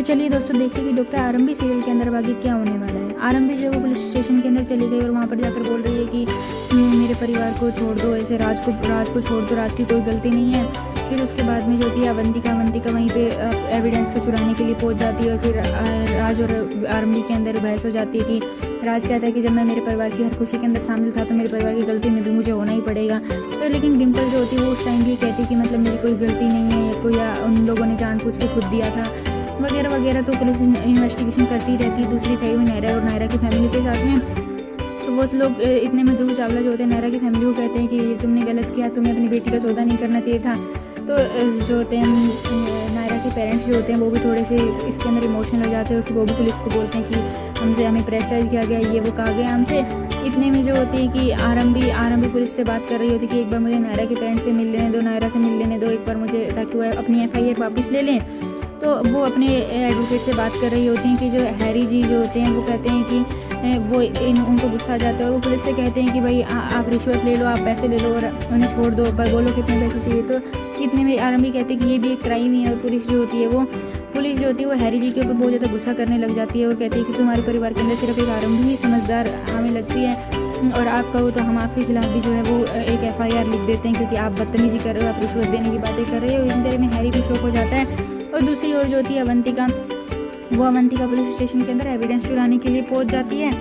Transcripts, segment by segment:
चलिए दोस्तों देखते हैं कि डॉक्टर आरंभी सीरियल के अंदर आगे क्या होने वाला है। आरंभी जो है वो पुलिस स्टेशन के अंदर चली गई और वहाँ पर जाकर बोल रही है कि मेरे परिवार को छोड़ दो, ऐसे राज को छोड़ दो, राज की कोई गलती नहीं है। फिर उसके बाद में जो होती है अवंतिका वहीं पे एविडेंस को चुराने के लिए पहुंच जाती है और फिर राज और आरंभी के अंदर बहस हो जाती है कि राज कहता है कि जब मैं मेरे परिवार की हर खुशी के अंदर शामिल था तो मेरे परिवार की गलती में भी मुझे होना ही पड़ेगा। तो लेकिन डिम्पल जो होती है वो उस टाइम भी कहती है कि मतलब मेरी कोई गलती नहीं है, या कोई उन लोगों ने जानबूझ के खुद दिया था वगैरह वगैरह। तो पुलिस इन्वेस्टिगेशन करती रहती है। दूसरी साइड में नायरा और नायरा की फैमिली के साथ में तो वो लोग इतने में ध्रुव चावला जो होते हैं नायरा की फैमिली को कहते हैं कि तुमने गलत किया, तुम्हें अपनी बेटी का सौदा नहीं करना चाहिए था। तो जो होते हैं नायरा के पेरेंट्स जो होते हैं वो भी थोड़े से इसके अंदर इमोशनल हो जाते हैं कि वो भी पुलिस को बोलते हैं कि हमें प्रेशराइज किया गया, ये वो कहा गया हमसे। इतने में जो होती है कि आरंभी पुलिस से बात कर रही होती है कि एक बार मुझे नायरा के पेरेंट्स से मिल लेने दो, नायरा से मिल लेने दो एक बार मुझे, ताकि वो अपनी FIR वापस ले लें। तो वो अपने एडवोकेट से बात कर रही होती हैं कि जो हैरी जी जो होते हैं वो कहते हैं कि वो उनको गुस्सा आ जाता है और वो पुलिस से कहते हैं कि भाई आप रिश्वत ले लो, आप पैसे ले लो और उन्हें छोड़ दो, पर बोलो कितने पैसे चाहिए। तो इतने में आरंभी कहते हैं कि ये भी एक क्राइम ही है। और पुलिस जो होती है वो हैरी जी के ऊपर बहुत ज़्यादा गुस्सा करने लग जाती है और कहती है कि तुम्हारे परिवार के अंदर सिर्फ एक आरंभी ही समझदार हमें लगती है, और आप कहो तो हम आपके खिलाफ भी जो है वो एक FIR लिख देते हैं क्योंकि आप बदतमीजी कर रहे हो, आप रिश्वत देने की बातें कर रहे हो। इस तरह में हैरी भी शौक हो जाता है। और दूसरी ओर जो होती है अवंतिका पुलिस स्टेशन के अंदर एविडेंस चुराने के लिए पहुंच जाती है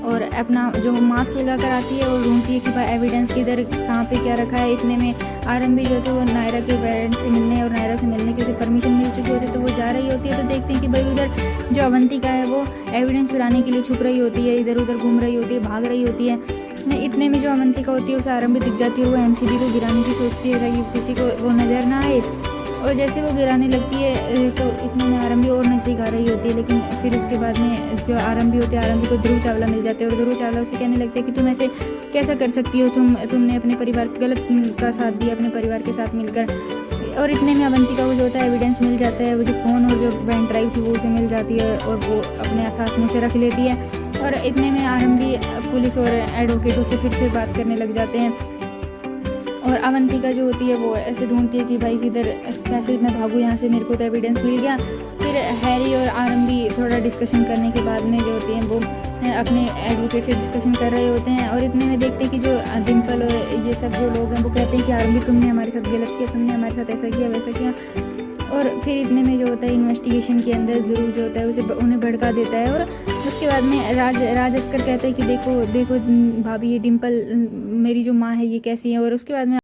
और अपना जो मास्क लगा कर आती है और ढूंढती है कि भाई एविडेंस किधर कहाँ पे क्या रखा है। इतने में आरंभी जो है वो नायरा के पेरेंट्स से मिलने और नायरा से मिलने के लिए परमिशन मिल चुकी होती है, तो वो जा रही होती है। तो देखते हैं कि भाई उधर जो अवंतिका है वो एविडेंस चुराने के लिए छुप रही होती है, इधर उधर घूम रही होती है, भाग रही होती है। इतने में जो अवंतिका होती है उसे आरंभी दिख जाती है और वो MCB को गिराने की सोचती है ताकि किसी को वो नज़र ना आए। और जैसे वो गिराने लगती है तो इतने में आरंभी और नज़दीक आ रही होती है। लेकिन फिर उसके बाद में जो आरंभी होती है आरंभी को ध्रुव चावला मिल जाते हैं और ध्रुव चावला उसे कहने लगते हैं कि तुम ऐसे कैसा कर सकती हो, तुमने अपने परिवार गलत का साथ दिया अपने परिवार के साथ मिलकर। और इतने में अवंतिका को जो होता है एविडेंस मिल जाता है, वो जो फ़ोन और जो पेन ड्राइव थी वो उसे मिल जाती है और वो अपने साथ में से रख लेती है। और इतने में आरंभी पुलिस और एडवोकेटों से फिर से बात करने लग जाते हैं और अवंतिका जो होती है वो ऐसे ढूंढती है कि भाई किधर कैसे मैं भागूँ यहाँ से, मेरे को तो एविडेंस मिल गया। फिर हैरी और आरंभी थोड़ा डिस्कशन करने के बाद में जो होती हैं वो अपने एडवोकेट से डिस्कशन कर रहे होते हैं। और इतने में देखते हैं कि जो डिम्पल और ये सब जो लोग हैं वो कहते हैं कि आरंभी तुमने हमारे साथ गलत किया, तुमने हमारे साथ ऐसा किया वैसा किया। और फिर इतने में जो होता है इन्वेस्टिगेशन के अंदर ध्रुव जो होता है उसे उन्हें भड़का देता है। और उसके बाद में राज अस्कर कहता है कि देखो भाभी ये डिम्पल मेरी जो माँ है ये कैसी है। और उसके बाद में